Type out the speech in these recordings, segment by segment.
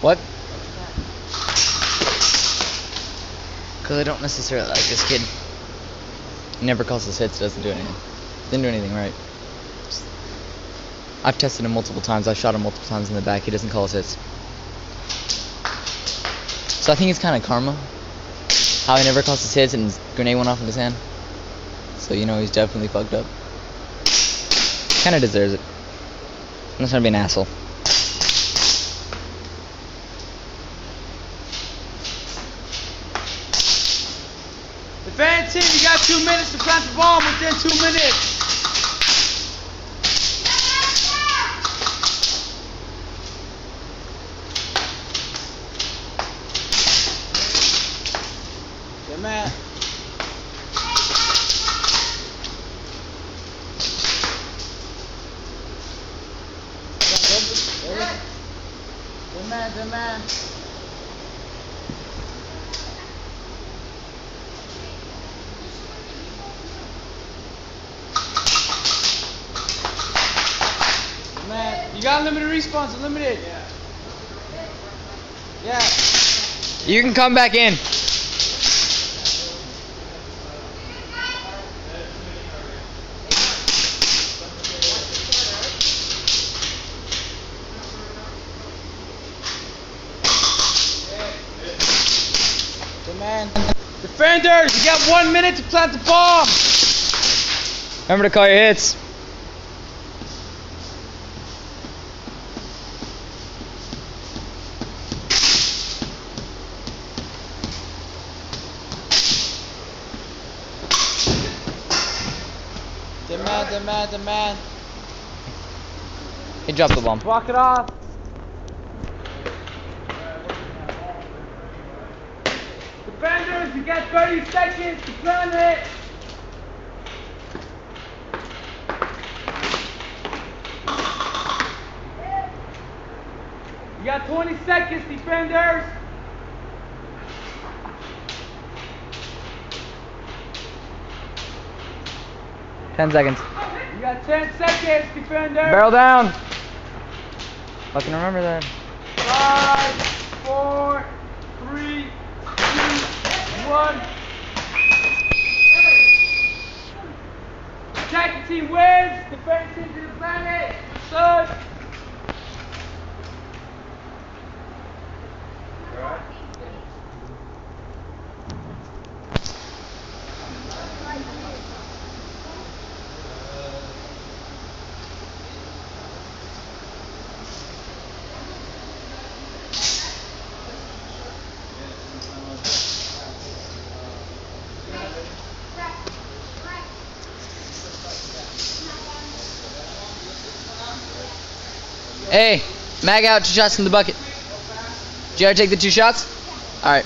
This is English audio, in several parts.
What? Because I don't necessarily like this kid. He never calls his hits, doesn't do anything. Didn't do anything right. I've tested him multiple times. I've shot him multiple times in the back. He doesn't call his hits. So I think it's kind of karma. How he never calls his hits and his grenade went off in his hand. So you know he's definitely fucked up. Kind of deserves it. I'm not trying to be an asshole. Defense team, you got 2 minutes to plant the bomb within 2 minutes. Good man. Good man, good man. Man, you got limited respawns, unlimited. Yeah. You can come back in. Good man. Defenders, you got 1 minute to plant the bomb. Remember to call your hits. Demand. He dropped the bomb. Block it off. Defenders, you got 30 seconds to plant it. You got 20 seconds, defenders. Ten seconds. You got 10 seconds, defenders. Barrel down. Fucking remember that. 5, 4, 3, 2, 1. Attacking team wins. Defense team to the planet. Son. Hey, mag out, 2 shots in the bucket. Did you already take the 2 shots? Alright.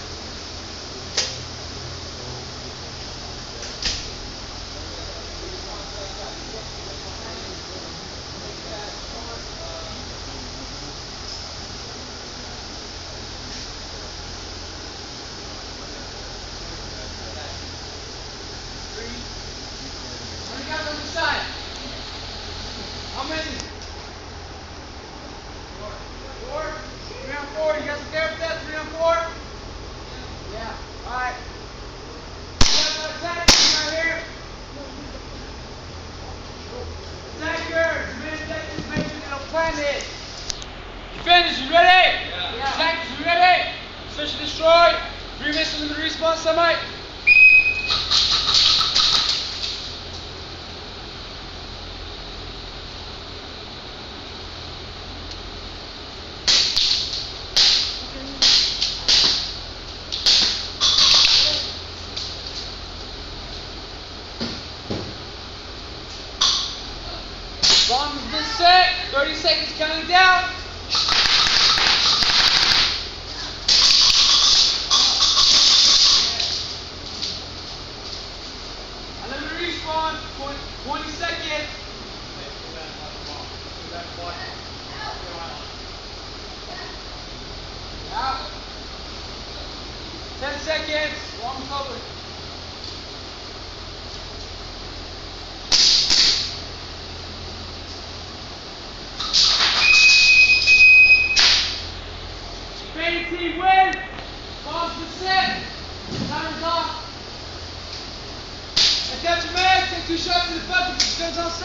What do you got on the side? How many? 4? 3 on 4. You guys okay with that? 3 on 4? Yeah. Alright. You got another attack team right here. Attackers, make sure they don't plant it. Defenders, you ready? Yeah. Attackers, you ready? Search and destroy. 3 minutes to the respawn, semi. Bomb has been set. 30 seconds counting down. Unlimited respawn. 20 seconds. Out. 10 seconds. Long cover. Pause for set. Timer's off. Attention man, take 2 shots in the bucket. Defense all set.